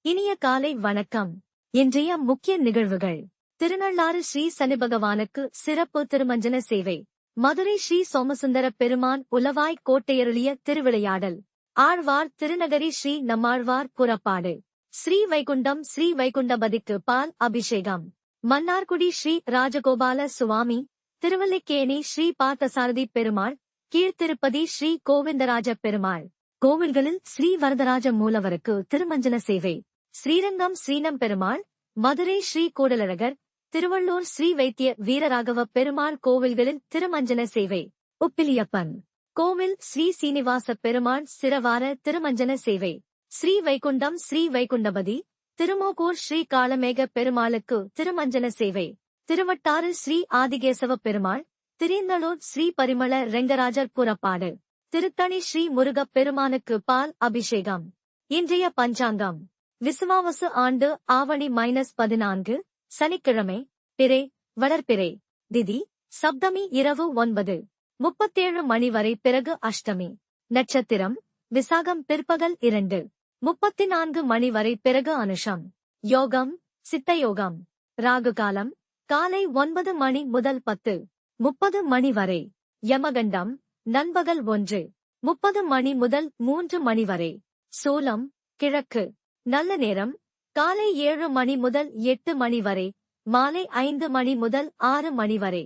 இனிய காலை வணக்கம். இன்றைய முக்கிய நிகழ்வுகள். திருநள்ளாறு ஸ்ரீ சனிபகவானுக்கு சிறப்பு திருமஞ்சன சேவை. மதுரை ஸ்ரீ சோமசுந்தர பெருமான் உலவாய் கோட்டையருளிய திருவிளையாடல். ஆழ்வார் திருநகரி ஸ்ரீ நம்மாழ்வார் புறப்பாடு. ஸ்ரீ வைகுண்டம் ஸ்ரீ வைகுண்டபதிக்கு பால் அபிஷேகம். மன்னார்குடி ஸ்ரீ ராஜகோபால சுவாமி, திருவல்லிக்கேணி ஸ்ரீ பார்த்தசாரதி பெருமாள், கீழ்த்திருப்பதி ஸ்ரீ கோவிந்தராஜ பெருமாள் கோவில்களில் ஸ்ரீ வரதராஜ மூலவருக்கு திருமஞ்சன சேவை. ஸ்ரீரங்கம் ஸ்ரீனம் பெருமாள், மதுரை ஸ்ரீ கூடலழகர், திருவள்ளூர் ஸ்ரீ வைத்திய வீரராகவ பெருமாள் கோவில்களில் திருமஞ்சன சேவை. உப்பிலியப்பன் கோவில் ஸ்ரீ சீனிவாச பெருமாள் சிரவார திருமஞ்சன சேவை. ஸ்ரீ வைகுண்டம் ஸ்ரீ வைகுண்டபதி, திருமோகூர் ஸ்ரீ காளமேக பெருமாளுக்கு திருமஞ்சன சேவை. திருவட்டாறு ஸ்ரீ ஆதிகேசவ பெருமாள், திரிந்தலூர் ஸ்ரீ பரிமள ரெங்கராஜர் புறப்பாடு. திருத்தணி ஸ்ரீ முருகப் பெருமானுக்கு பால் அபிஷேகம். இன்றைய பஞ்சாங்கம். விசுவாவசு ஆண்டு ஆவணி -14, சனிக்கிழமை, பிறை, வளர்பிறை, திதி, சப்தமி இரவு 9:37 மணி வரை, பிறகு அஷ்டமி. நட்சத்திரம் விசாகம் பிற்பகல் 2:34 மணி வரை, பிறகு அனுஷம். யோகம் சித்தயோகம். ராகுகாலம் காலை 9 மணி முதல் 10:30 மணி வரை. யமகண்டம் நண்பகல் 1:30 மணி முதல் 3 மணி வரை. சூலம் கிழக்கு. நல்ல நேரம் காலை 7 மணி முதல் 8 மணி வரை, மாலை 5 மணி முதல் 6 மணி வரை.